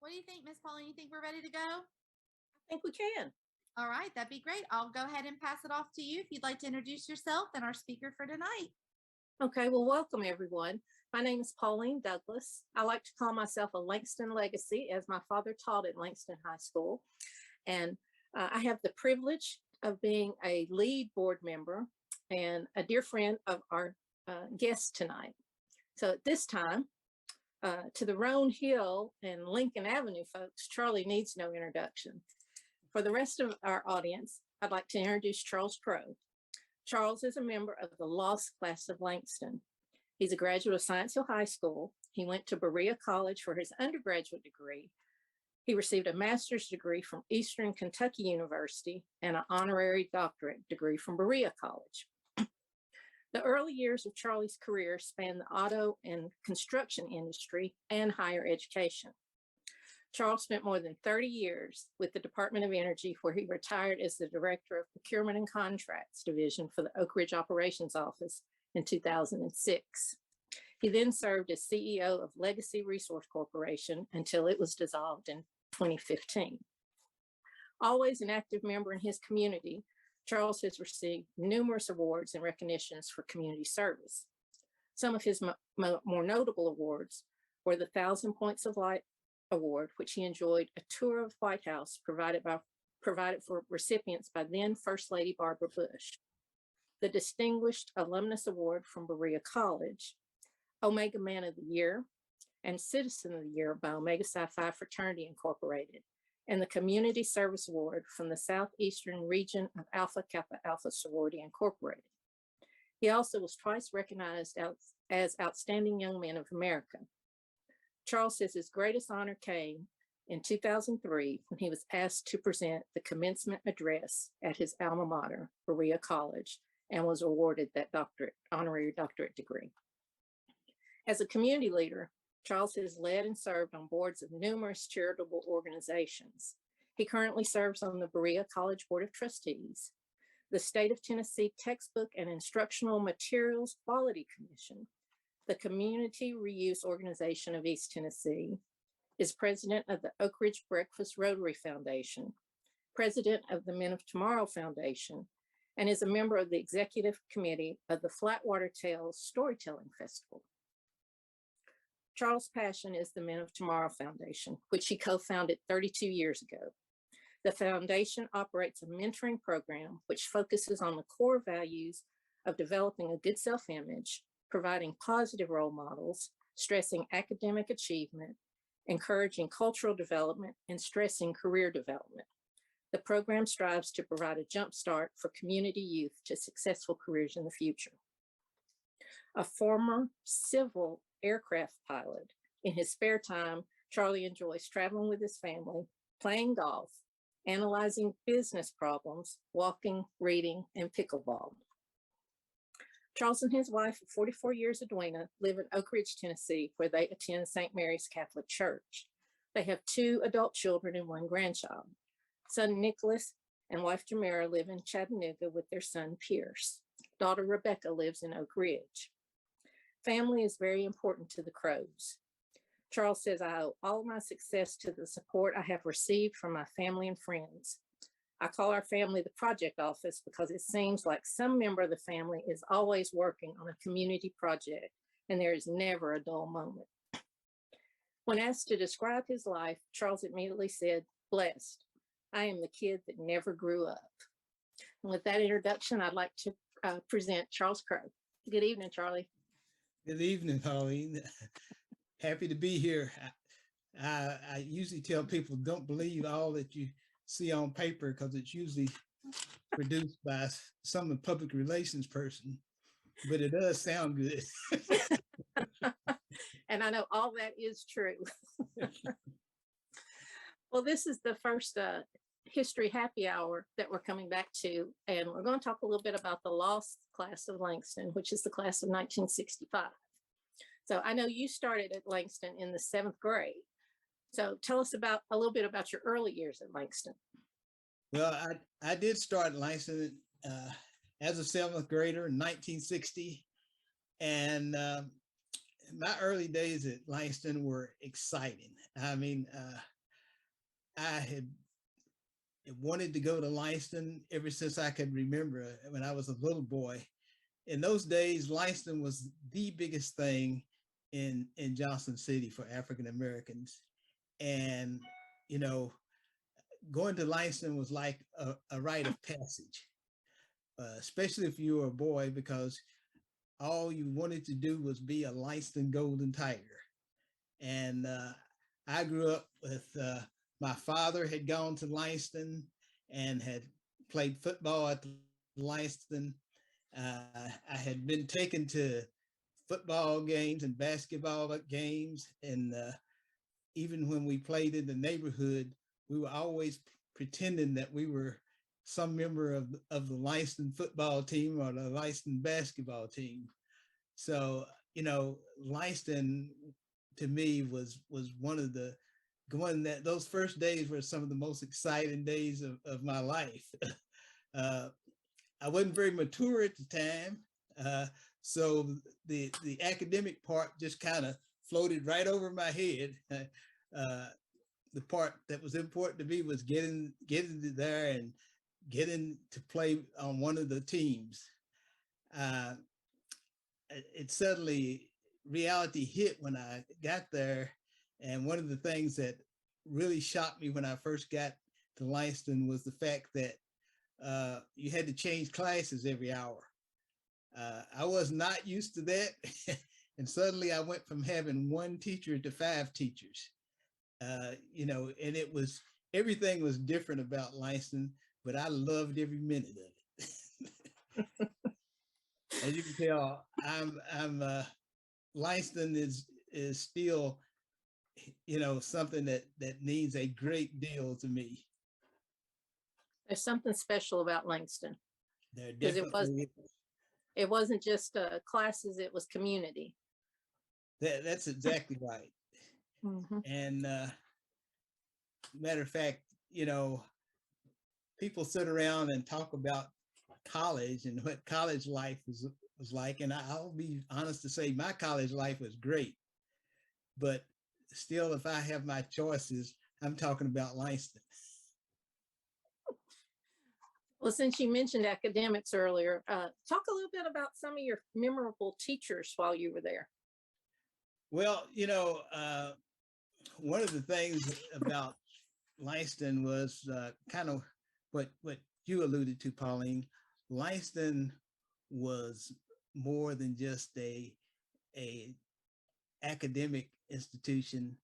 What do you think, Miss Pauline? You think we're ready to go? I think we can. All right, that'd be great. I'll go ahead and pass it off to you if you'd like to introduce yourself and our speaker for tonight. Okay, well, welcome everyone. My name is Pauline Douglas. I like to call myself a Langston legacy, as my father taught at Langston High School. And I have the privilege of being a lead board member and a dear friend of our guest tonight. So at this time, to the Roan Hill and Lincoln Avenue folks, Charlie needs no introduction. For the rest of our audience, I'd like to introduce Charles Crowe. Charles is a member of the lost class of Langston. He's a graduate of Science Hill High School. He went to Berea College for his undergraduate degree. He received a master's degree from Eastern Kentucky University and an honorary doctorate degree from Berea College. The early years of Charlie's career spanned the auto and construction industry and higher education. Charles spent more than 30 years with the Department of Energy, where he retired as the Director of Procurement and Contracts Division for the Oak Ridge Operations Office in 2006. He then served as CEO of Legacy Resource Corporation until it was dissolved in 2015. Always an active member in his community, Charles has received numerous awards and recognitions for community service. Some of his more notable awards were the 1,000 Points of Light Award, which he enjoyed a tour of White House provided for recipients by then First Lady Barbara Bush, the Distinguished Alumnus Award from Berea College, Omega Man of the Year, and Citizen of the Year by Omega Psi Phi Fraternity Incorporated, and the Community Service Award from the Southeastern Region of Alpha Kappa Alpha Sorority Incorporated. He also was twice recognized as Outstanding Young Man of America. Charles says his greatest honor came in 2003 when he was asked to present the commencement address at his alma mater, Berea College, and was awarded that honorary doctorate degree. As a community leader, Charles has led and served on boards of numerous charitable organizations. He currently serves on the Berea College Board of Trustees, the State of Tennessee Textbook and Instructional Materials Quality Commission, the Community Reuse Organization of East Tennessee, is president of the Oak Ridge Breakfast Rotary Foundation, president of the Men of Tomorrow Foundation, and is a member of the executive committee of the Flatwater Tales Storytelling Festival. Charles' passion is the Men of Tomorrow Foundation, which he co-founded 32 years ago. The foundation operates a mentoring program which focuses on the core values of developing a good self-image, providing positive role models, stressing academic achievement, encouraging cultural development, and stressing career development. The program strives to provide a jump start for community youth to successful careers in the future. A former civil aircraft pilot, in his spare time, Charlie enjoys traveling with his family, playing golf, analyzing business problems, walking, reading, and pickleball. Charles and his wife of 44 years, Edwina, live in Oak Ridge, Tennessee, where they attend St. Mary's Catholic Church. They have 2 adult children and 1 grandchild. Son Nicholas and wife Jamera live in Chattanooga with their son Pierce. Daughter Rebecca lives in Oak Ridge. Family is very important to the Crowes. Charles says, I owe all my success to the support I have received from my family and friends. I call our family the project office because it seems like some member of the family is always working on a community project and there is never a dull moment. When asked to describe his life, Charles immediately said, blessed. I am the kid that never grew up. And with that introduction, I'd like to present Charles Crowe. Good evening, Charlie. Good evening, Pauline. Happy to be here. I usually tell people don't believe all that you see on paper because it's usually produced by some public relations person, but it does sound good. And I know all that is true. Well, this is the first history happy hour that we're coming back to, and we're going to talk a little bit about the lost class of Langston, which is the class of 1965. So I know you started at Langston in the 7th grade. So tell us a little bit about your early years at Langston. Well, I did start Langston as a 7th grader in 1960. And my early days at Langston were exciting. I mean, I had wanted to go to Langston ever since I could remember when I was a little boy. In those days, Langston was the biggest thing in Jonhson City for African Americans. And, you know, going to Langston was like a rite of passage, especially if you were a boy, because all you wanted to do was be a Langston Golden Tiger. And I grew up with my father had gone to Langston and had played football at Langston. I had been taken to football games and basketball games, and even when we played in the neighborhood, we were always pretending that we were some member of the Langston football team or the Langston basketball team. So, you know, Langston to me was one of the those first days were some of the most exciting days of my life. I wasn't very mature at the time, so the academic part just kind of floated right over my head. The part that was important to me was getting there and getting to play on one of the teams. It suddenly reality hit when I got there, and one of the things that really shocked me when I first got to Langston was the fact that you had to change classes every hour. I was not used to that, and suddenly I went from having one teacher to 5 teachers. You know, and everything was different about Langston, but I loved every minute of it. As you can tell, I'm Langston is still, you know, something that means a great deal to me. There's something special about Langston. There Because definitely it wasn't just classes, it was community. that's exactly right. Mm-hmm. And matter of fact, you know, people sit around and talk about college and what college life was like, and I'll be honest to say my college life was great, but still, if I have my choices, I'm talking about Langston. Well, since you mentioned academics earlier, talk a little bit about some of your memorable teachers while you were there. Well, you know, one of the things about Langston was kind of what you alluded to, Pauline. Langston was more than just a academic institution.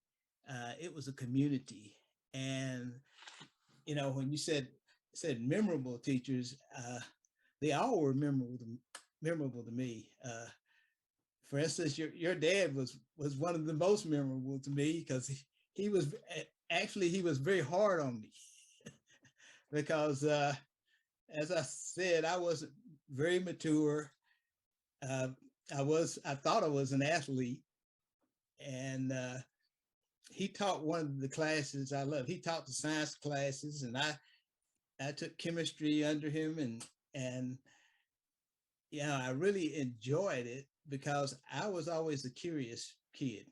It was a community, and you know, when you said memorable teachers, they all were memorable to me. For instance, your dad was one of the most memorable to me, because he was very hard on me because as I said, I wasn't very mature. I thought I was an athlete, and he taught one of the classes I love. He taught the science classes, and I took chemistry under him, and yeah, I really enjoyed it because I was always a curious kid.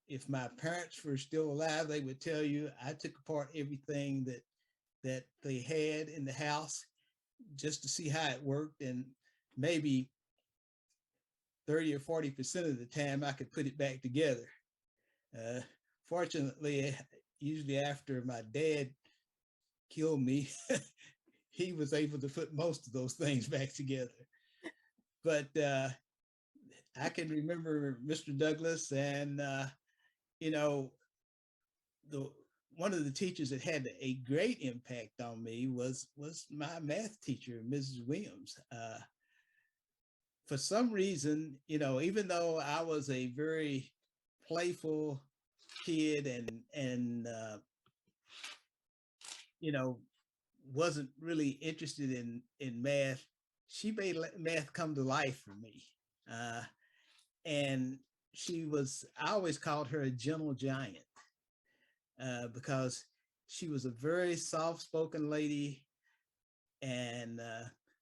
If my parents were still alive, they would tell you I took apart everything that they had in the house just to see how it worked, and maybe 30 or 40% of the time I could put it back together. Fortunately, usually after my dad killed me, he was able to put most of those things back together. But I can remember Mr. Douglas, and you know, one of the teachers that had a great impact on me was my math teacher, Mrs. Williams. For some reason, you know, even though I was a very playful kid and you know, wasn't really interested in math, she made math come to life for me. And I always called her a gentle giant because she was a very soft-spoken lady, and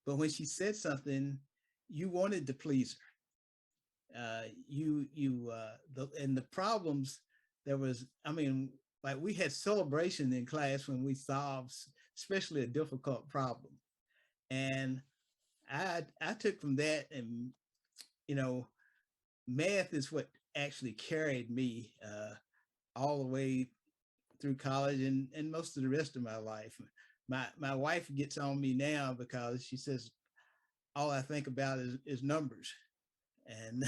but when she said something, you wanted to please her. And the problems there was, I mean, like we had celebration in class when we solved, especially a difficult problem. And I took from that, and you know, math is what actually carried me all the way through college and most of the rest of my life. My wife gets on me now because she says all I think about is numbers, and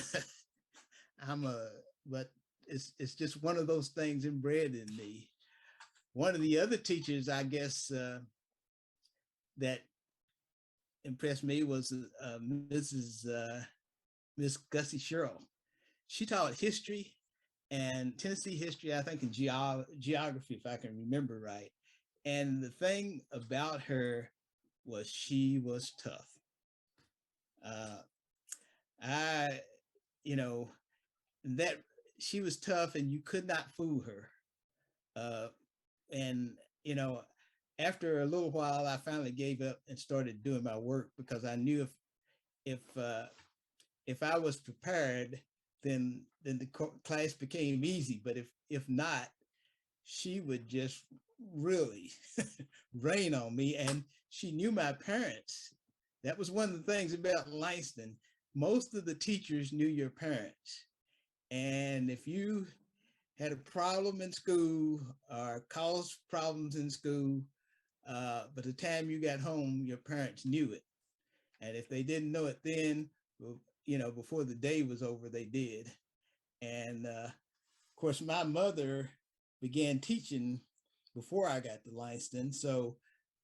I'm a but it's just one of those things inbred in me. One of the other teachers, I guess, that impressed me was Mrs. Miss Gussie Sherrill. She taught history and Tennessee history, I think, in geography, if I can remember right. And the thing about her was she was tough. I, you know, that she was tough and you could not fool her. Uh, and, you know, after a little while, I finally gave up and started doing my work because I knew if I was prepared, then the class became easy. But if not, she would just really rain on me. And she knew my parents. That was one of the things about Langston. Most of the teachers knew your parents. And if you had a problem in school or caused problems in school, by the time you got home, your parents knew it. And if they didn't know it then, you know, before the day was over, they did. And of course, my mother began teaching before I got to Langston. So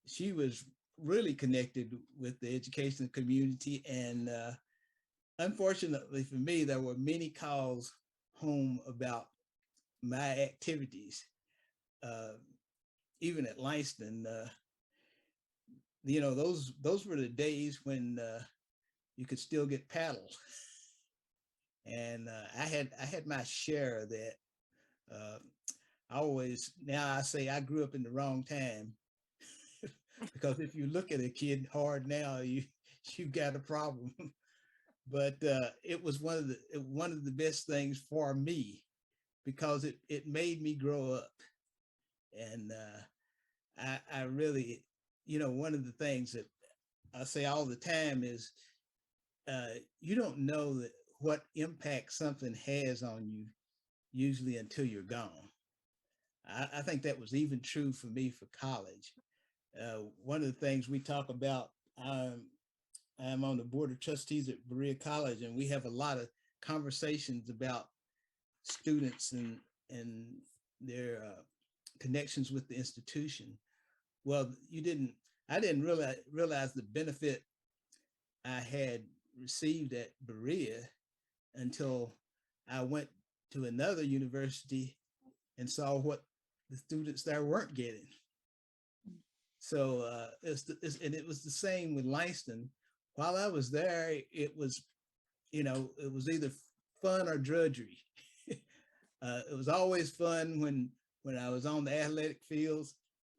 she was really connected with the educational community. And unfortunately for me, there were many calls home about my activities. Even at Langston, you know, those were the days when you could still get paddles, and I had my share of that. Uh, I always now I say I grew up in the wrong time because if you look at a kid hard now, you got a problem. But it was one of the best things for me because it made me grow up, and I really, you know, one of the things that I say all the time is you don't know that what impact something has on you usually until you're gone. I think that was even true for me for college. One of the things we talk about, I'm on the board of trustees at Berea College, and we have a lot of conversations about students and their connections with the institution. Well, I didn't realize the benefit I had received at Berea until I went to another university and saw what the students there weren't getting. So and it was the same with Langston. While I was there, it was, you know, it was either fun or drudgery. It was always fun when I was on the athletic fields.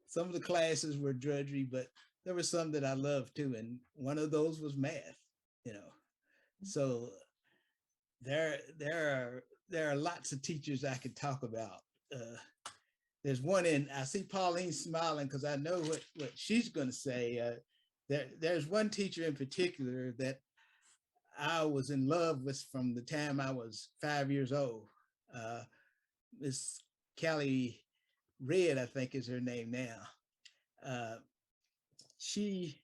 Some of the classes were drudgery, but there were some that I loved too, and one of those was math. You know, so there are lots of teachers I could talk about. There's one I see Pauline smiling because I know what she's going to say. There's one teacher in particular that I was in love with from the time I was 5 years old. Miss Callie Red, I think is her name now. She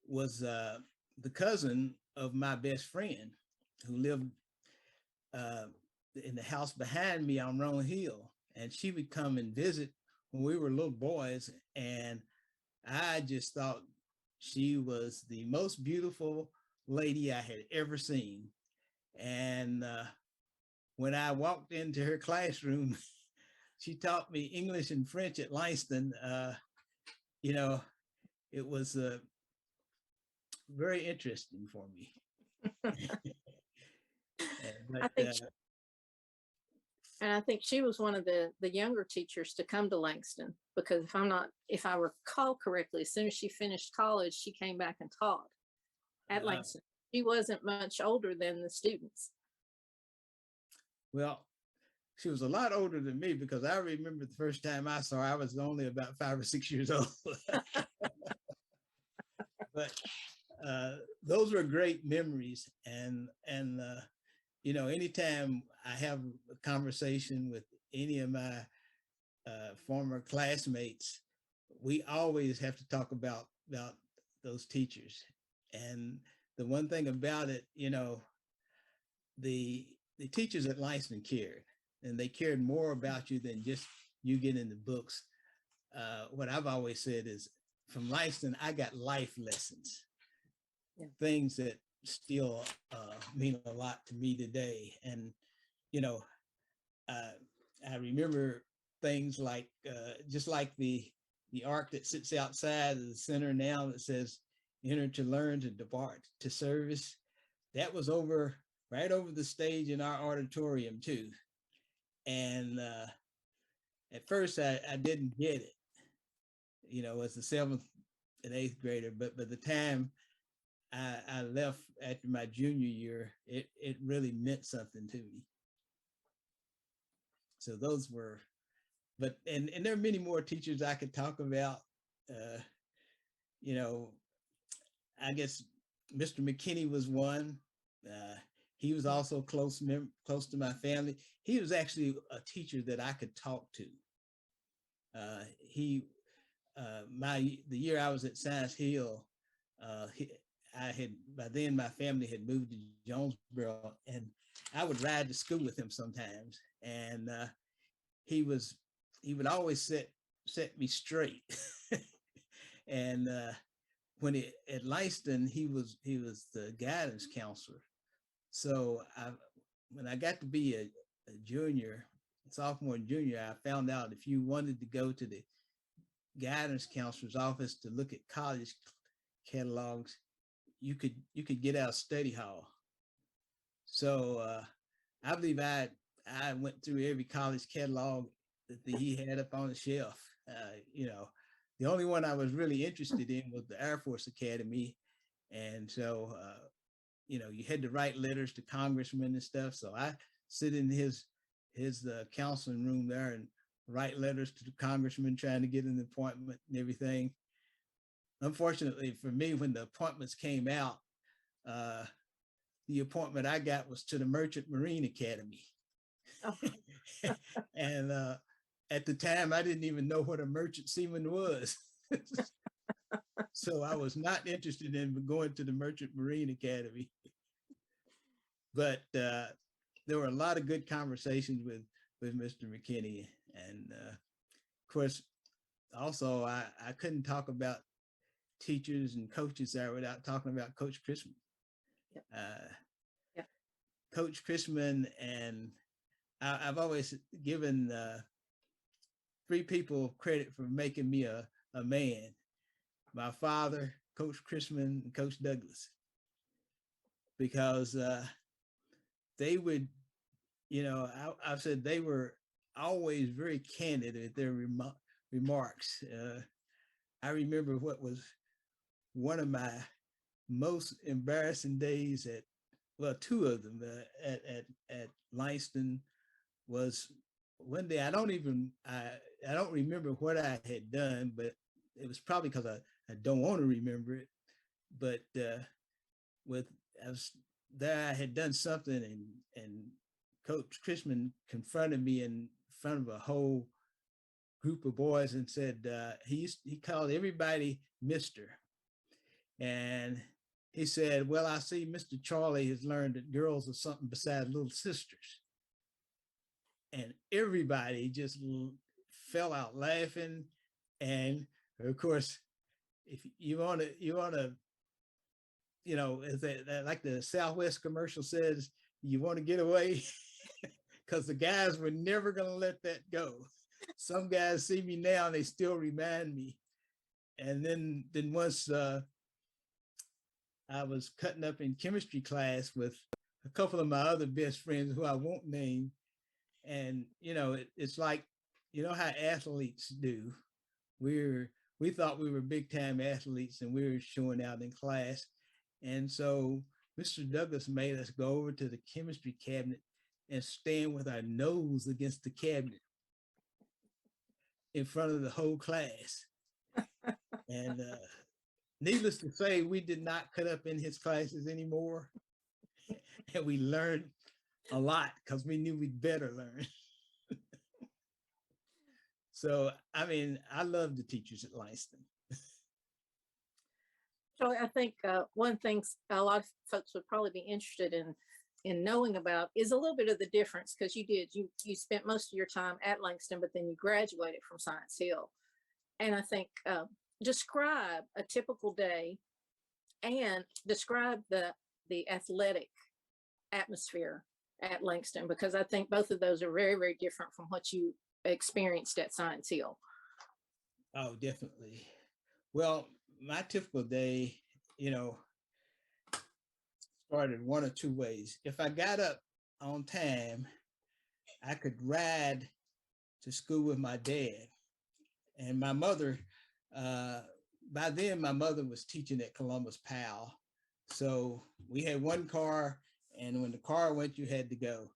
was the cousin of my best friend who lived in the house behind me on Roan Hill. And she would come and visit when we were little boys. And I just thought she was the most beautiful lady I had ever seen. And when I walked into her classroom, she taught me English and French at Langston. You know, it was very interesting for me. I think and I think she was one of the younger teachers to come to Langston, because if I recall correctly, as soon as she finished college, she came back and taught at Langston. She wasn't much older than the students. Well, she was a lot older than me, because I remember the first time I saw her, I was only about 5 or 6 years old. But those were great memories. And anytime I have a conversation with any of my former classmates, we always have to talk about those teachers. And the one thing about it, the teachers at Langston cared, and they cared more about you than just you getting the books. What I've always said is, from Langston, I got life lessons, things that still mean a lot to me today. And I remember things like just like the arc that sits outside of the center now that says "Enter to learn, to depart to service." That was right over the stage in our auditorium too. And at first I didn't get it, as a 7th and 8th grader, but by the time I left after my junior year, it really meant something to me. So those were, and there are many more teachers I could talk about. I guess Mr. McKinney was one. He was also close to my family. He was actually a teacher that I could talk to. The year I was at Science Hill, by then my family had moved to Jonesboro, and I would ride to school with him sometimes. And he would always set me straight. And at Langston, he was the guidance counselor. So when I got to be a junior, sophomore and junior, I found out if you wanted to go to the guidance counselor's office to look at college catalogs, you could get out of study hall. So I believe I went through every college catalog that he had up on the shelf. The only one I was really interested in was the Air Force Academy. And so, you had to write letters to congressmen and stuff. So I sit in his counseling room there and write letters to the congressman trying to get an appointment and everything. Unfortunately for me, when the appointments came out, the appointment I got was to the Merchant Marine Academy. Oh. And at the time, I didn't even know what a merchant seaman was. So I was not interested in going to the Merchant Marine Academy. But there were a lot of good conversations with Mr. McKinney. And of course, also, I couldn't talk about teachers and coaches there without talking about Coach Chrisman. Yep. Coach Chrisman, and I've always given 3 people credit for making me a man: my father, Coach Chrisman, and Coach Douglas. Because they would, I've said they were always very candid at their remarks. I remember what was one of my most embarrassing days 2 of them at Langston was one day. I don't remember what I had done, but it was probably because I don't want to remember it. But I had done something, and Coach Chrisman confronted me in front of a whole group of boys and said he called everybody Mr. And he said, "Well, I see Mr. Charlie has learned that girls are something besides little sisters." And everybody just fell out laughing. And of course, if you want to, like the Southwest commercial says, you want to get away, because the guys were never going to let that go. Some guys see me now and they still remind me. And then once I was cutting up in chemistry class with a couple of my other best friends who I won't name. And, it's like, how athletes do. We thought we were big time athletes and we were showing out in class. And so Mr. Douglas made us go over to the chemistry cabinet and stand with our nose against the cabinet in front of the whole class. And needless to say, we did not cut up in his classes anymore. And we learned a lot because we knew we'd better learn. So, I mean, I love the teachers at Langston. So I think one thing a lot of folks would probably be interested in knowing about is a little bit of the difference, because you spent most of your time at Langston, but then you graduated from Science Hill. And I think describe a typical day and describe the athletic atmosphere at Langston, because I think both of those are very, very different from what you experienced at Science Hill. Oh, definitely. Well, my typical day, started one or two ways. If I got up on time, I could ride to school with my dad. And my mother, by then my mother was teaching at Columbus Powell. So we had one car, and when the car went, you had to go.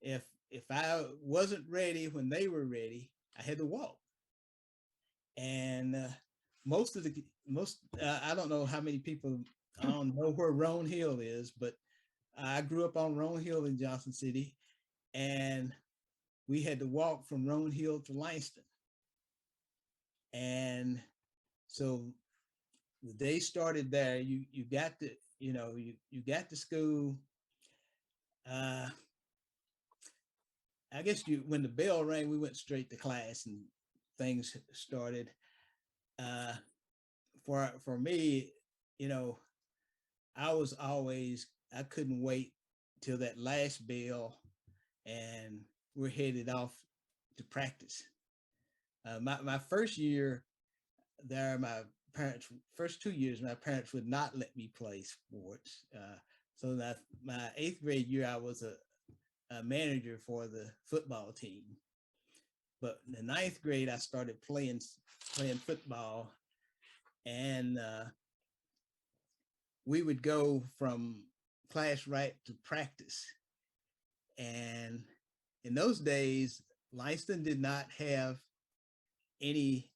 If I wasn't ready when they were ready, I had to walk. And I don't know how many people know where Roan Hill is, but I grew up on Roan Hill in Jonhson City, and we had to walk from Roan Hill to Langston. And so the day started there. You got to, you got to school. I guess when the bell rang, we went straight to class and things started. For me, I couldn't wait till that last bell and we're headed off to practice. My first year there, first 2 years, my parents would not let me play sports. So that my 8th grade year, I was a manager for the football team. But in the 9th grade, I started playing football, and we would go from class right to practice. And in those days, Langston did not have any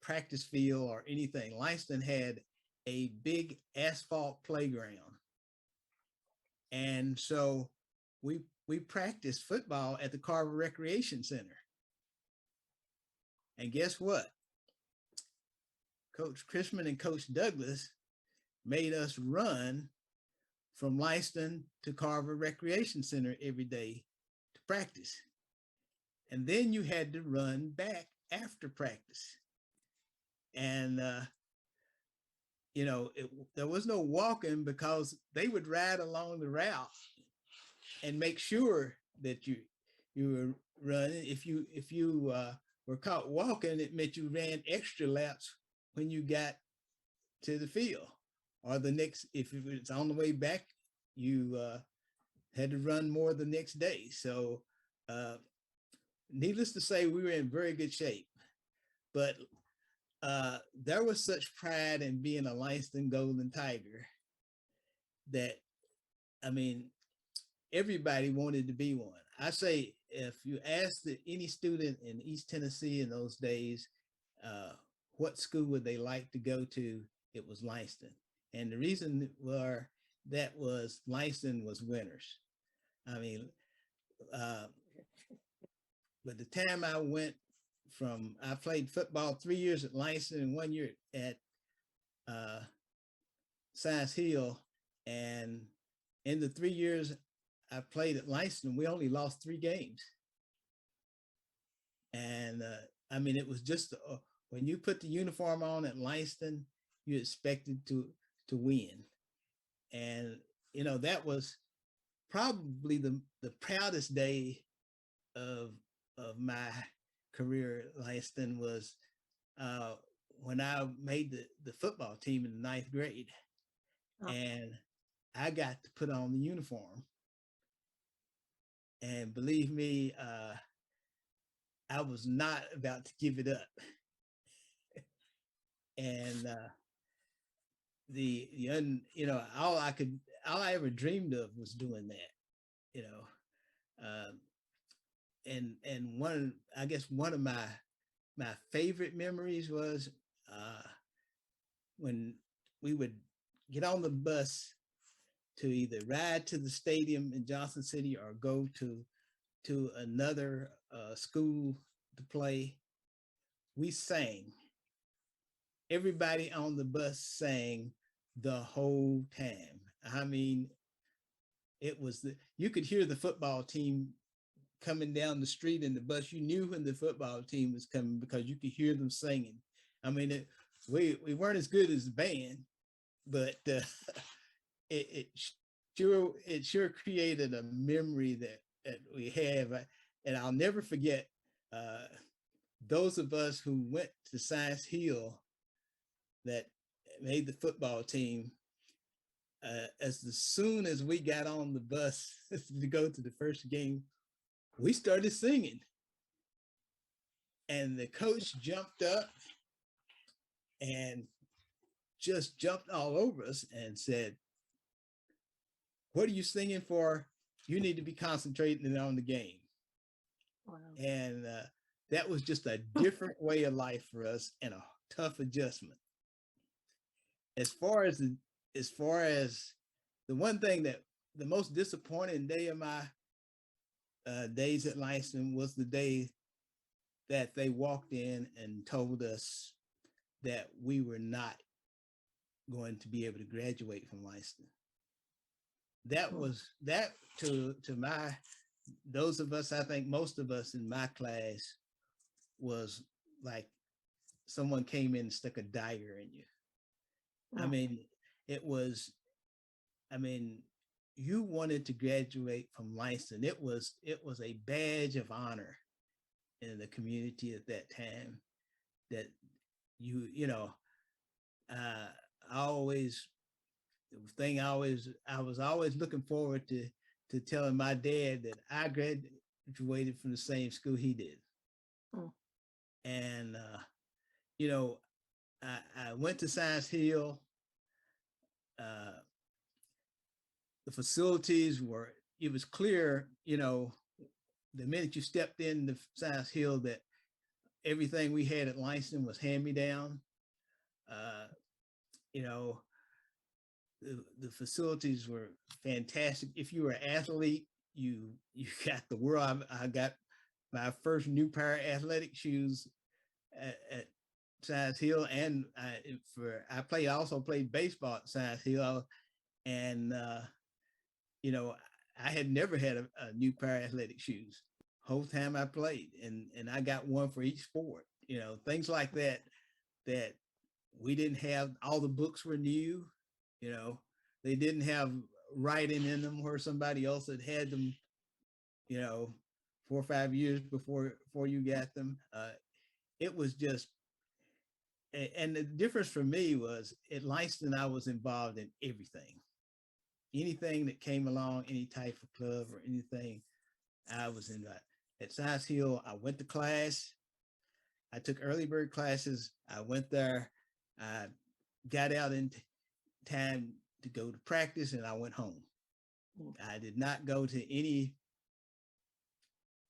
practice field or anything. Langston had a big asphalt playground. And so we practiced football at the Carver Recreation Center. And guess what? Coach Chrisman and Coach Douglas made us run from Langston to Carver Recreation Center every day to practice. And then you had to run back after practice. And, there was no walking because they would ride along the route and make sure that you were running. If you were caught walking, it meant you ran extra laps when you got to the field, or if it was on the way back, you had to run more the next day. So needless to say, we were in very good shape, but there was such pride in being a Langston Golden Tiger that, I mean, everybody wanted to be one. I say, if you asked any student in East Tennessee in those days, what school would they like to go to, it was Langston. And the reason that was Langston was winners. I mean, but the time I played football 3 years at Langston and 1 year at Science Hill. And in the 3 years I played at Langston, we only lost 3 games. And I mean, it was just when you put the uniform on at Langston, you expected to win. And, that was probably the proudest day of my career at Langston was when I made the football team in the 9th grade. Oh. And I got to put on the uniform. And believe me, I was not about to give it up. And all I ever dreamed of was doing that, Um, and I guess one of my favorite memories was when we would get on the bus to either ride to the stadium in Jonhson City or go to another school to play. We sang. Everybody on the bus sang the whole time. I mean, you could hear the football team coming down the street in the bus. You knew when the football team was coming because you could hear them singing. I mean, we weren't as good as the band, but it sure created a memory that we have, and I'll never forget those of us who went to Science Hill that made the football team. As soon as we got on the bus to go to the first game, we started singing, and the coach jumped up and just jumped all over us and said, "What are you singing for? You need to be concentrating on the game." Wow. And that was just a different way of life for us and a tough adjustment. As far as the one thing that the most disappointing day of my days at Langston was the day that they walked in and told us that we were not going to be able to graduate from Langston. That was to those of us, I think most of us in my class, was like someone came in and stuck a dagger in you. I mean, you wanted to graduate from Langston. It was a badge of honor in the community at that time that I was always looking forward to telling my dad that I graduated from the same school he did. And I went to Science Hill. The facilities it was clear, the minute you stepped into Science Hill that everything we had at Langston was hand-me-down. The facilities were fantastic. If you were an athlete, you got the world. I got my first new pair of athletic shoes at Science Hill, and I also played baseball at Science Hill, and I had never had a new pair of athletic shoes whole time I played, and I got one for each sport. Things like that we didn't have. All the books were new. They didn't have writing in them where somebody else had them 4 or 5 years before you got them. It was just, and the difference for me was at Langston, I was involved in anything that came along, any type of club or anything, I was in that. At Science Hill, I went to class. I took early bird classes. I went there. I got out in time to go to practice, and I went home. I did not go to any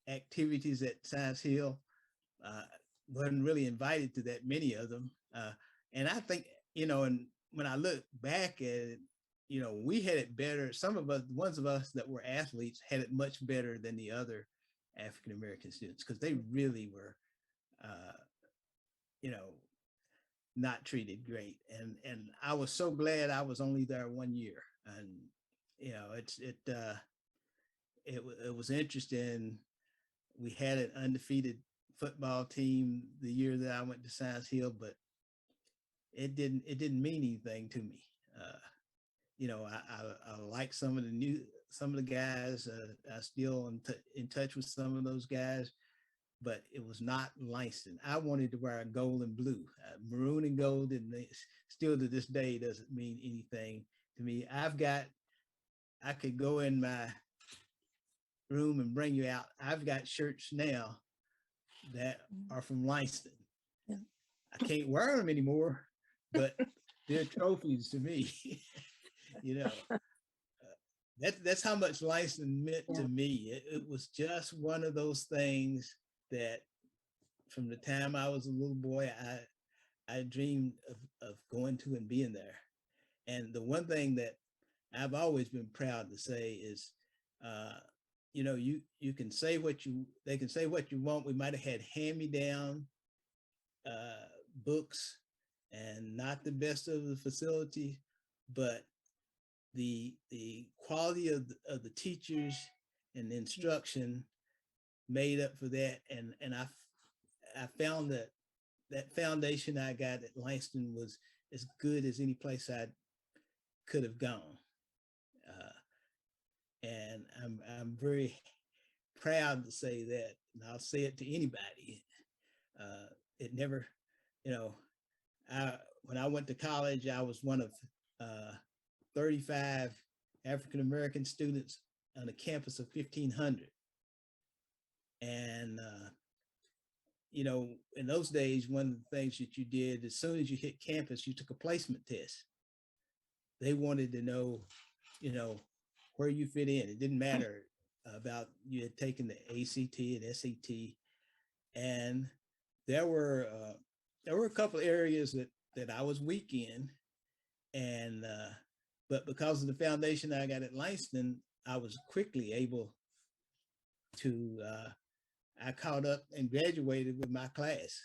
activities at Science Hill. Wasn't really invited to that many of them. And I think, and when I look back at it, we had it better. Some of us, the ones of us that were athletes, had it much better than the other African-American students, because they really were, not treated great. And I was so glad I was only there 1 year. And, it was interesting. We had an undefeated football team the year that I went to Science Hill, but it didn't mean anything to me. I like some of the guys. I still in touch with some of those guys, but it was not Langston. I wanted to wear gold and blue, maroon and gold, and still to this day doesn't mean anything to me. I could go in my room and bring you out. I've got shirts now that are from Langston. Yeah. I can't wear them anymore, but they're trophies to me. That's how much Langston meant Yeah. to me. It was just one of those things that from the time I was a little boy, I dreamed of going to and being there. And the one thing that I've always been proud to say is, uh, you can say they can say what you want. We might have had hand-me-down books and not the best of the facilities, but the quality of the teachers and the instruction made up for that. And I found that that foundation I got at Langston was as good as any place I could have gone. And I'm very proud to say that, and I'll say it to anybody. It never, you know, when I went to college, I was one of 35 African American students on a campus of 1,500. And in those days, one of the things that you did as soon as you hit campus, you took a placement test. They wanted to know, where you fit in. It didn't matter about you had taken the ACT and SAT, and there were a couple of areas that I was weak in, and but because of the foundation I got at Langston, I was quickly able to I caught up and graduated with my class.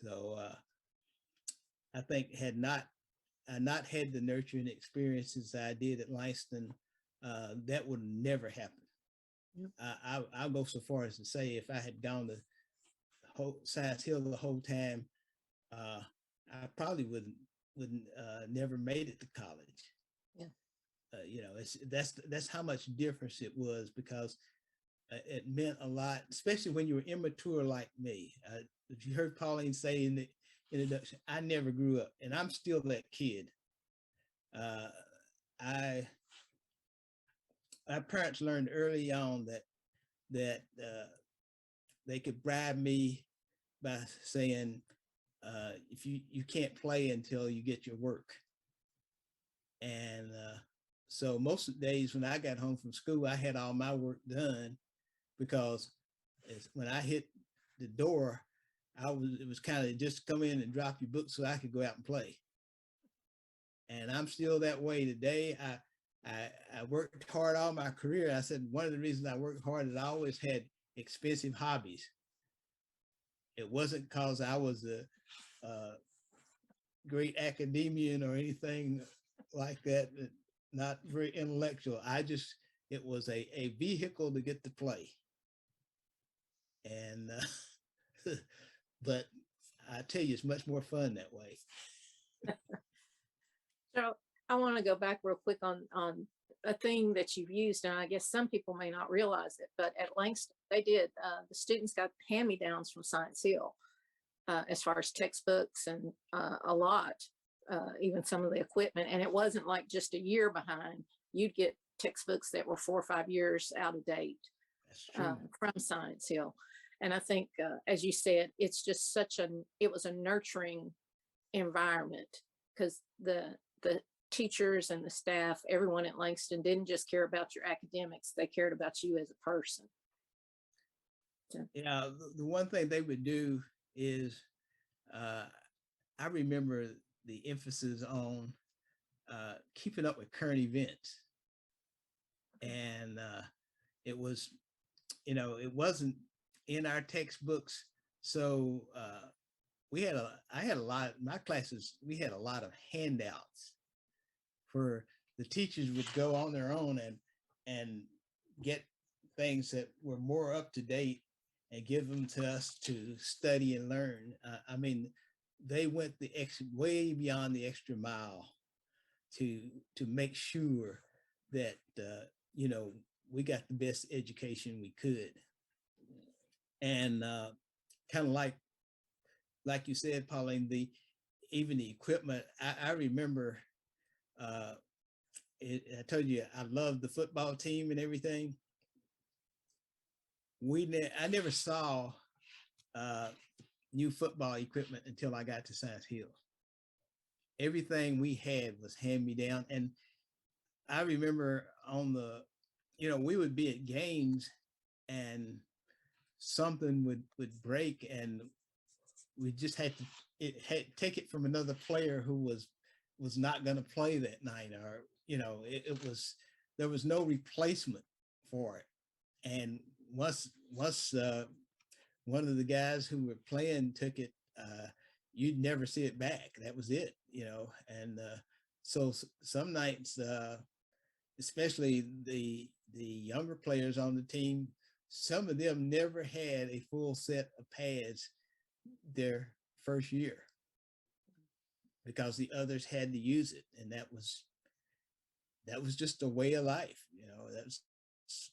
So I think had I not had the nurturing experiences I did at Langston, that would never happen. Yep. I'll go so far as to say if I had gone to Science Hill the whole time, I probably wouldn't never made it to college. Yeah. That's how much difference it was, because it meant a lot, especially when you were immature like me. If you heard Pauline say in the introduction, I never grew up, and I'm still that kid. My parents learned early on that they could bribe me by saying, if you can't play until you get your work. And so most of the days when I got home from school, I had all my work done, because when I hit the door, it was kind of just come in and drop your book so I could go out and play. And I'm still that way today. I worked hard all my career. I said one of the reasons I worked hard is I always had expensive hobbies. It wasn't because I was a great academician or anything like that, not very intellectual. It was a vehicle to get to play. And but I tell you, it's much more fun that way. So I want to go back real quick on a thing that you've used, and I guess some people may not realize it, but at Langston, they did, the students got hand-me-downs from Science Hill, as far as textbooks and a lot, even some of the equipment. And it wasn't like just a year behind. You'd get textbooks that were 4 or 5 years out of date. That's true. From Science Hill. And I think, as you said, it's just it was a nurturing environment, because the teachers and the staff, everyone at Langston didn't just care about your academics, they cared about you as a person. So. Yeah, the one thing they would do is, I remember the emphasis on keeping up with current events. And it was, it wasn't in our textbooks. So my classes, we had a lot of handouts where the teachers would go on their own and get things that were more up to date and give them to us to study and learn. I mean, they went way beyond the extra mile to make sure that, we got the best education we could. And kind of like you said, Pauline, even the equipment, I remember, I told you, I loved the football team and everything. I never saw new football equipment until I got to Science Hill. Everything we had was hand-me-down. And I remember we would be at games and something would break and we just had to take it from another player who was not going to play that night, or it was, there was no replacement for it. And once one of the guys who were playing took it, you'd never see it back. That was it, and so some nights, especially the younger players on the team, some of them never had a full set of pads their first year because the others had to use it, and that was just a way of life.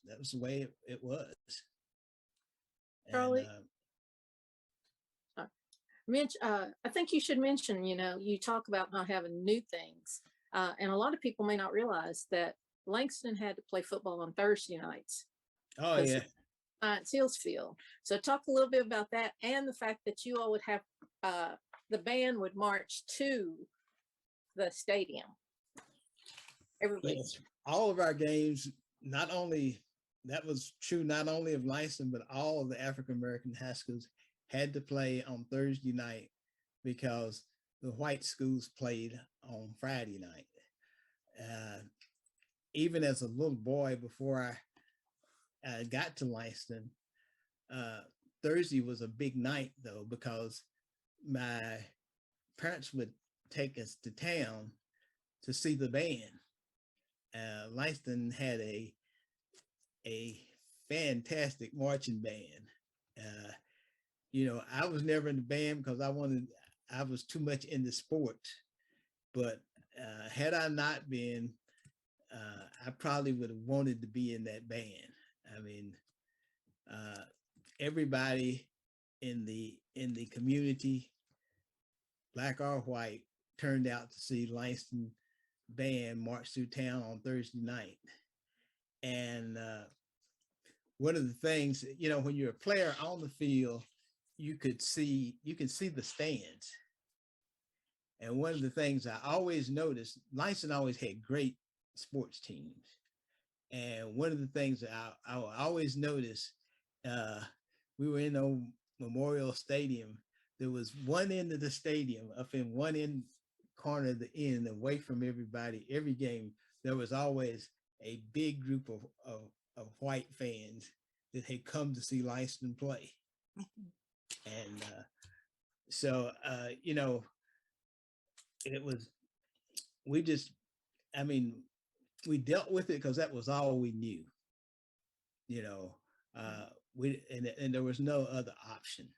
That was the way it was. Charlie, Mitch, I think you should mention, you talk about not having new things. And a lot of people may not realize that Langston had to play football on Thursday nights. Oh, yeah. Science Hills Field. So talk a little bit about that, and the fact that you all would have, the band would march to the stadium. Everybody. Yes. All of our games, that was true not only of Langston, but all of the African-American high schools had to play on Thursday night because the white schools played on Friday night. Even as a little boy, before I got to Langston, Thursday was a big night though, because my parents would take us to town to see the band. Langston had a fantastic marching band. I was never in the band because I was too much into sports, but had I not been, I probably would have wanted to be in that band. I mean, everybody in the community, black or white, turned out to see Langston band march through town on Thursday night. And one of the things, when you're a player on the field, you can see the stands. And one of the things I always noticed, Langston always had great sports teams. And one of the things that I always notice, we were in a Memorial Stadium. There was one end of the stadium, up in one end corner of the end, away from everybody. Every game, there was always a big group of white fans that had come to see Langston play. And so, it was, we dealt with it because that was all we knew, and there was no other option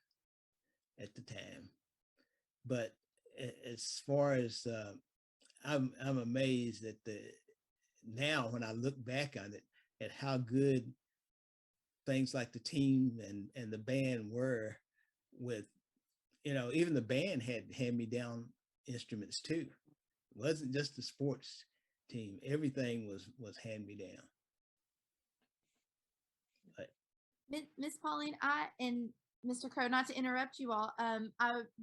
at the time. But as far as, I'm amazed at now when I look back on it, at how good things like the team and the band were with, even the band had hand-me-down instruments too. It wasn't just the sports team. Everything was hand-me-down. Miss Pauline, and Mr. Crowe, not to interrupt you all,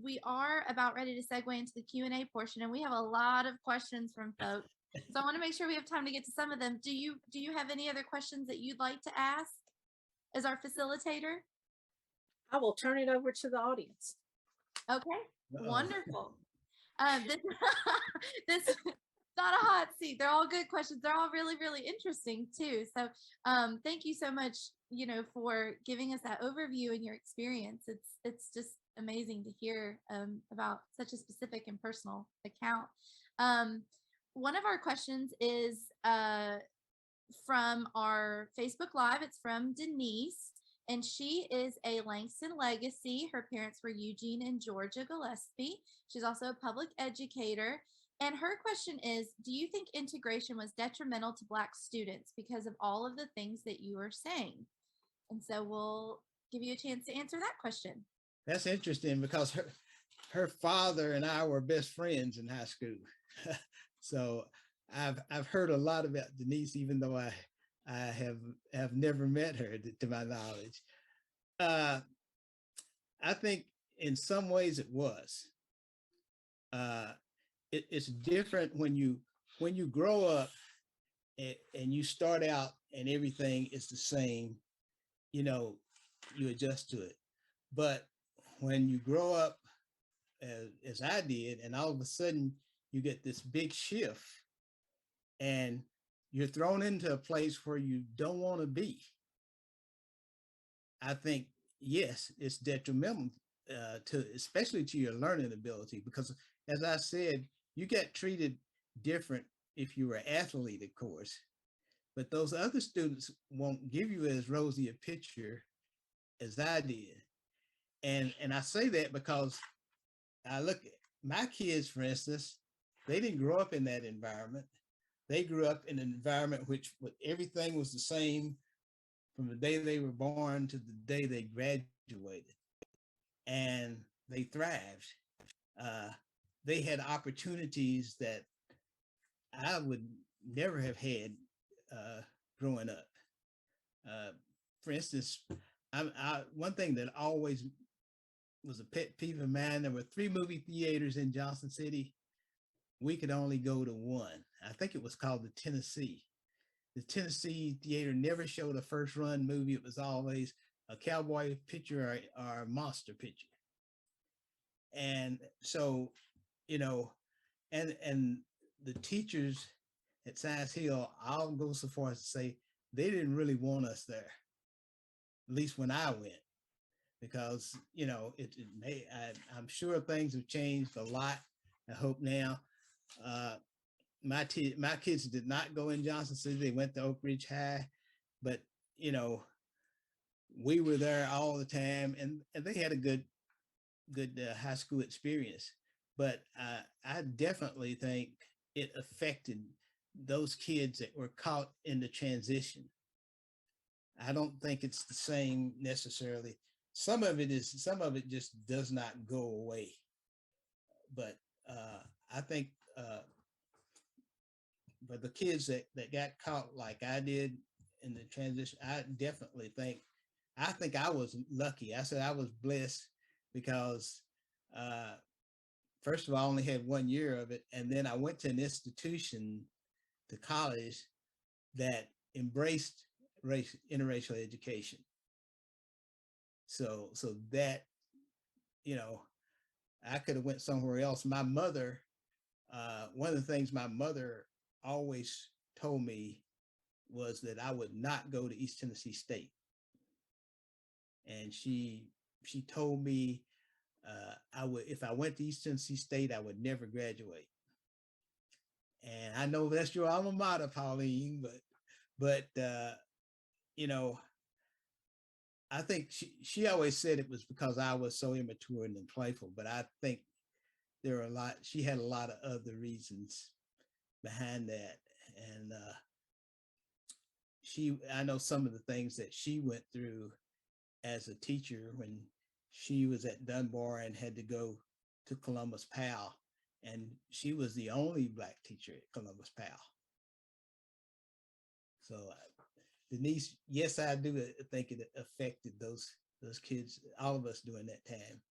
we are about ready to segue into the Q&A portion, and we have a lot of questions from folks. So I want to make sure we have time to get to some of them. Do you have any other questions that you'd like to ask as our facilitator? I will turn it over to the audience. Okay, wonderful. This is not a hot seat. They're all good questions. They're all really, really interesting too. So thank you so much, for giving us that overview and your experience. It's just amazing to hear about such a specific and personal account. One of our questions is from our Facebook Live. It's from Denise, and she is a Langston legacy. Her parents were Eugene and Georgia Gillespie. She's also a public educator. And her question is, do you think integration was detrimental to Black students because of all of the things that you were saying? And so we'll give you a chance to answer that question. That's interesting because her father and I were best friends in high school. So I've heard a lot about Denise, even though I have never met her to my knowledge. I think in some ways it was. It's different when you grow up and you start out and everything is the same, you know, you adjust to it. But when you grow up as I did, and all of a sudden you get this big shift and you're thrown into a place where you don't want to be, I think, yes, it's detrimental to, especially to your learning ability, because as I said, you get treated different if you were an athlete, of course, but those other students won't give you as rosy a picture as I did. And I say that because I look at my kids, for instance, they didn't grow up in that environment. They grew up in an environment which everything was the same from the day they were born to the day they graduated, and they thrived. Uh, they had opportunities that I would never have had growing up. Uh, for instance, one thing that always was a pet peeve of mine, there were 3 movie theaters in Jonhson City. We could only go to one. I think it was called the Tennessee. The Tennessee theater never showed a first run movie. It was always a cowboy picture or a monster picture. And so, you know, and the teachers at Science Hill, I'll go so far as to say they didn't really want us there, at least when I went, because, you know, I'm sure things have changed a lot. I hope now. My kids did not go in Jonhson City. They went to Oak Ridge High, but, you know, we were there all the time, and they had a good high school experience. But I definitely think it affected those kids that were caught in the transition. I don't think it's the same necessarily. Some of it just does not go away. But I think but the kids that got caught like I did in the transition, I definitely think I was lucky. I said I was blessed because first of all, I only had 1 year of it. And then I went to an institution, to college, that embraced interracial education. So that, you know, I could have went somewhere else. My mother, one of the things my mother always told me was that I would not go to East Tennessee State. And she told me I would, if I went to East Tennessee State, I would never graduate. And I know that's your alma mater, Pauline, but you know, I think she always said it was because I was so immature and playful, but I think she had a lot of other reasons behind that. And I know some of the things that she went through as a teacher when she was at Dunbar and had to go to Columbus Powell. And she was the only Black teacher at Columbus Powell. So Denise, yes, I do think it affected those kids, all of us during that time.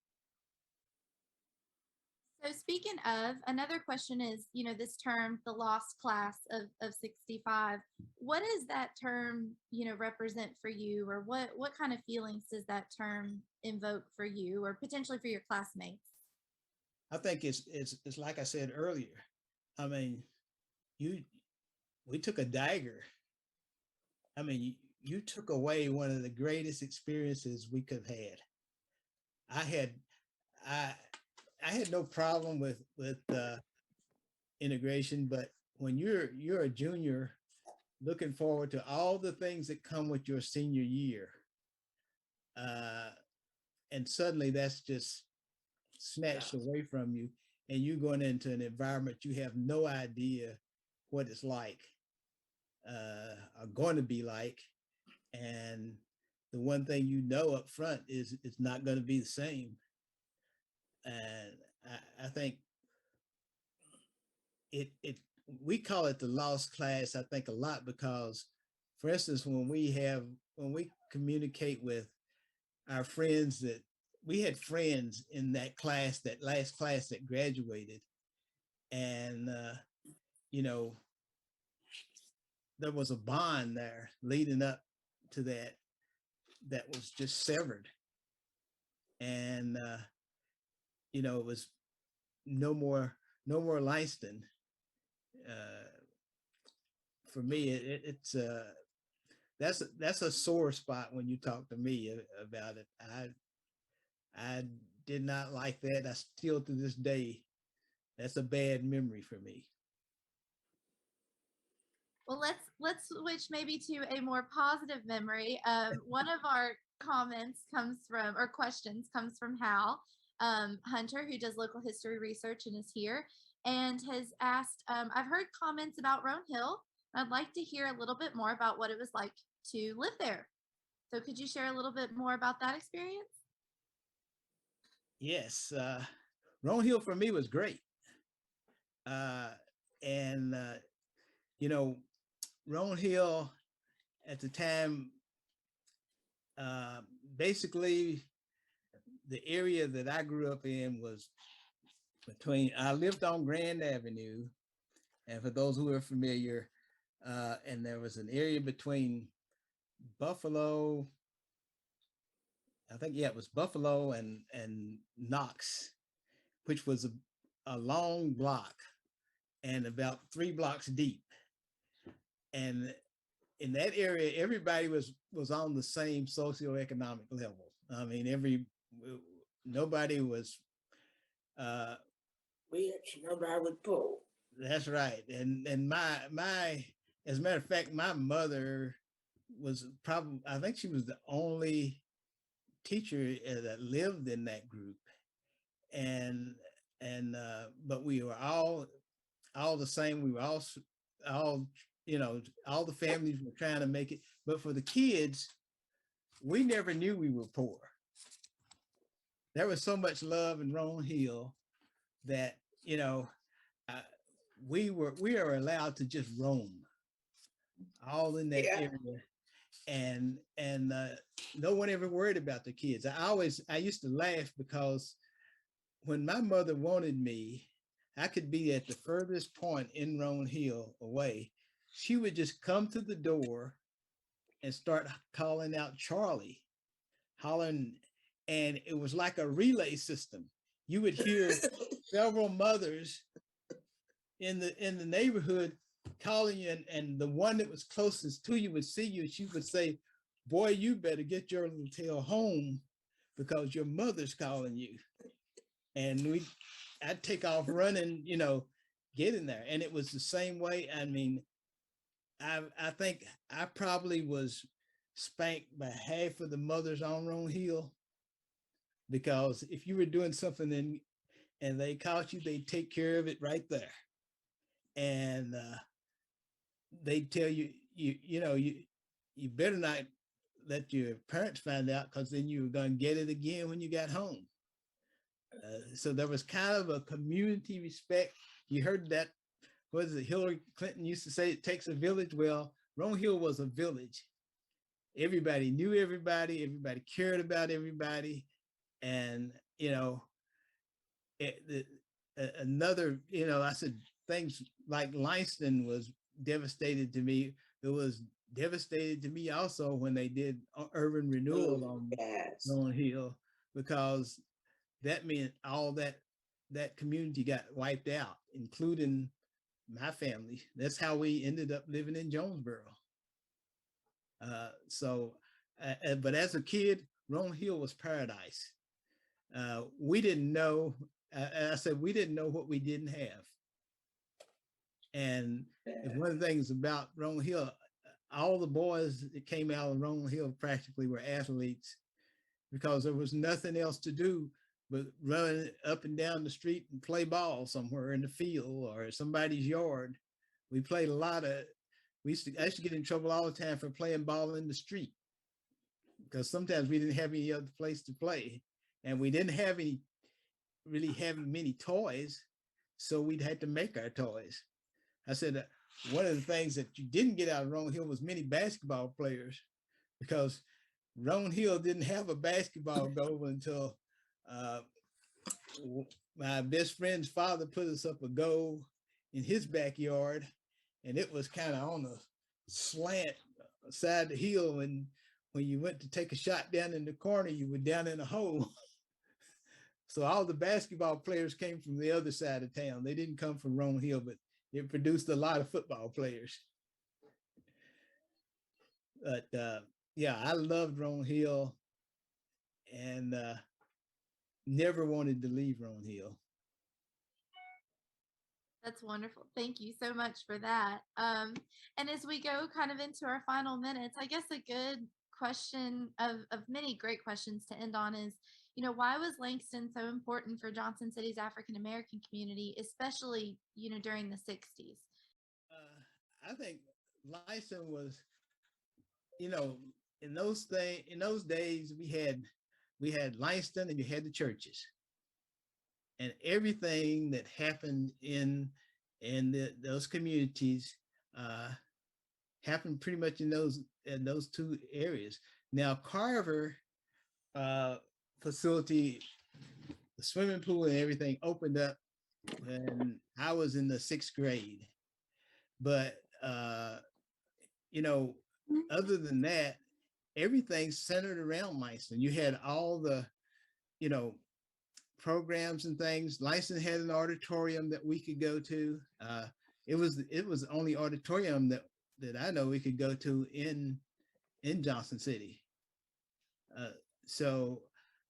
So speaking of, another question is, you know, this term, the lost class of 65, what does that term, you know, represent for you, or what kind of feelings does that term invoke for you or potentially for your classmates? I think it's like I said earlier. I mean, we took a dagger. I mean, you took away one of the greatest experiences we could have had. I had no problem with integration, but when you're a junior, looking forward to all the things that come with your senior year, and suddenly that's just snatched away from you, and you're going into an environment you have no idea what it's like, are going to be like, and the one thing you know up front is it's not going to be the same. And I think we call it the lost class, I think, a lot because, for instance, when we communicate with our friends, that we had friends in that class, that last class that graduated, and you know, there was a bond there leading up to that was just severed. And it was no more Langston. For me, it's that's a sore spot when you talk to me about it. I did not like that. I still, to this day, that's a bad memory for me. Well, let's switch maybe to a more positive memory. One of our comments comes from, or questions comes from Hal Hunter, who does local history research and is here, and has asked, I've heard comments about Roan Hill. I'd like to hear a little bit more about what it was like to live there. So could you share a little bit more about that experience? Yes, Roan Hill for me was great. And Roan Hill at the time, basically the area that I grew up in was I lived on Grand Avenue. And for those who are familiar, and there was an area between Buffalo, I think, yeah, it was Buffalo and Knox, which was a long block and about 3 blocks deep. And in that area, everybody was on the same socioeconomic level. I mean, nobody was rich, nobody was poor. That's right. And my as a matter of fact, my mother was probably, I think she was the only teacher that lived in that group. And but we were all the same. We were all all the families were trying to make it. But for the kids, we never knew we were poor. There was so much love in Roan Hill that, we are allowed to just roam all in that area. And no one ever worried about the kids. I used to laugh because when my mother wanted me, I could be at the furthest point in Roan Hill away. She would just come to the door and start calling out Charlie, hollering, and it was like a relay system. You would hear several mothers in the neighborhood calling you, and the one that was closest to you would see you. She would say, "Boy, you better get your little tail home because your mother's calling you." And I'd take off running, get in there. And it was the same way. I mean, I think I probably was spanked by half of the mothers on Roan Hill, because if you were doing something and they caught you, they'd take care of it right there. And they'd tell you, you better not let your parents find out, because then you were going to get it again when you got home. So there was kind of a community respect. You heard that, what is it, Hillary Clinton used to say, it takes a village. Well, Roan Hill was a village. Everybody knew everybody. Everybody cared about everybody. And, another, I said, things like Langston was devastated to me. It was devastated to me also when they did urban renewal on Roan Hill, because that meant all that community got wiped out, including my family. That's how we ended up living in Jonesboro. But as a kid, Roan Hill was paradise. We didn't know, I said, we didn't know what we didn't have. And one of the things about Roan Hill, all the boys that came out of Roan Hill practically were athletes, because there was nothing else to do but run up and down the street and play ball somewhere in the field or somebody's yard. We played I used to get in trouble all the time for playing ball in the street, because sometimes we didn't have any other place to play, and we didn't have really many toys, so we'd had to make our toys. I said one of the things that you didn't get out of Roan Hill was many basketball players, because Roan Hill didn't have a basketball goal until my best friend's father put us up a goal in his backyard, and it was kind of on the slant side the hill, and when you went to take a shot down in the corner, you were down in a hole. So all the basketball players came from the other side of town. They didn't come from Rome Hill, but it produced a lot of football players. But yeah, I loved Rome Hill and never wanted to leave Rome Hill. That's wonderful. Thank you so much for that. And as we go kind of into our final minutes, I guess a good question of many great questions to end on is, you know, why was Langston so important for Jonhson City's African American community, especially, you know, during the 60s? I think Langston was, you know, in those days we had Langston and you had the churches, and everything that happened in those communities happened pretty much in those two areas. Now Carver facility, the swimming pool and everything opened up when I was in the 6th grade. But you know, other than that, everything centered around Langston. You had all the, you know, programs and things. Langston had an auditorium that we could go to. It was the only auditorium that I know we could go to in Jonhson City. So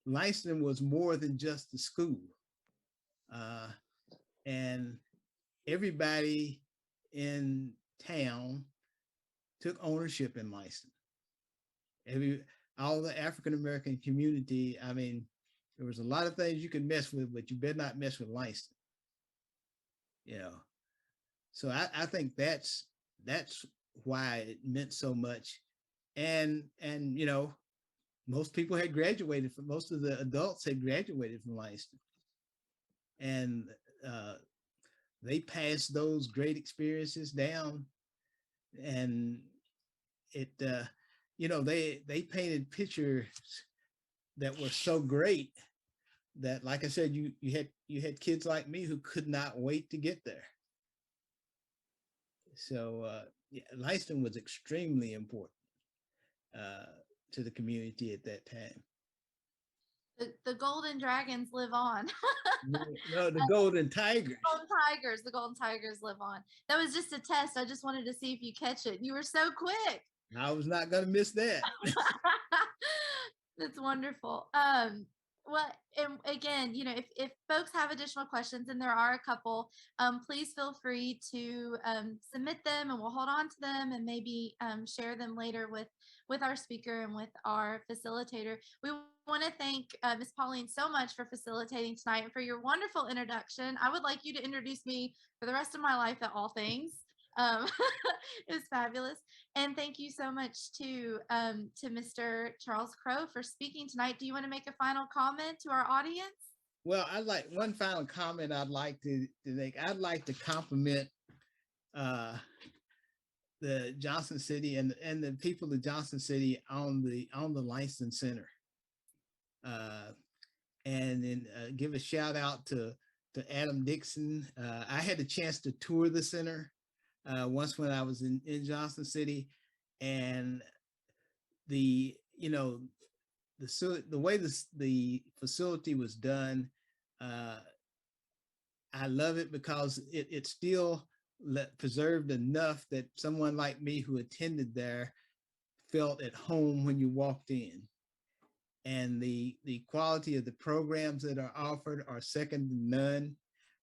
Langston was more than just the school, and everybody in town took ownership in Langston. All the African American community. I mean, there was a lot of things you could mess with, but you better not mess with Langston. You know, so I think that's why it meant so much, and you know, most people had graduated from, most of the adults had graduated from Langston, and they passed those great experiences down, and it you know, they painted pictures that were so great that, like I said, you had kids like me who could not wait to get there. So yeah, Langston was extremely important to the community at that time. The Golden Dragons live on. No, the Golden Tigers. The Golden Tigers live on. That was just a test. I just wanted to see if you catch it. You were so quick. I was not going to miss that. That's wonderful. Well, and again, you know, if folks have additional questions, and there are a couple, please feel free to submit them, and we'll hold on to them and maybe share them later with our speaker and with our facilitator. We want to thank Ms. Pauline so much for facilitating tonight and for your wonderful introduction. I would like you to introduce me for the rest of my life at all things. It was fabulous. And thank you so much to Mr. Charles Crowe for speaking tonight. Do you want to make a final comment to our audience? Well, I'd like one final comment I'd like to make. I'd like to compliment the Jonhson City and the people of Jonhson City on the Langston Center, and then give a shout out to Adam Dixon. I had a chance to tour the center once when I was in Jonhson City, and the way the facility was done, I love it because it still preserved enough that someone like me who attended there felt at home when you walked in. And the quality of the programs that are offered are second to none.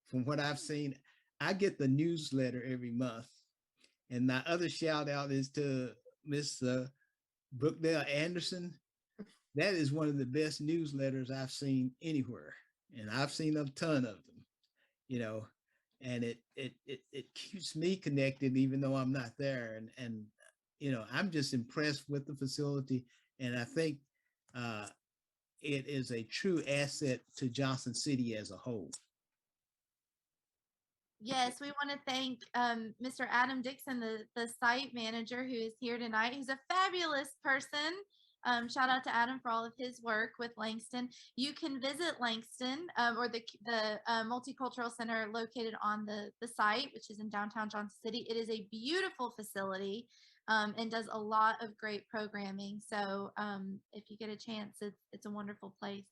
From what I've seen, I get the newsletter every month. And my other shout out is to Miss Brookdale Anderson. That is one of the best newsletters I've seen anywhere. And I've seen a ton of them, you know, and it keeps me connected even though I'm not there. And you know, I'm just impressed with the facility. And I think it is a true asset to Jonhson City as a whole. Yes, we want to thank Mr. Adam Dixon, the site manager who is here tonight. He's a fabulous person. Shout out to Adam for all of his work with Langston. You can visit Langston or the Multicultural Center located on the site, which is in downtown Jonhson City. It is a beautiful facility. and does a lot of great programming. So if you get a chance, it's a wonderful place.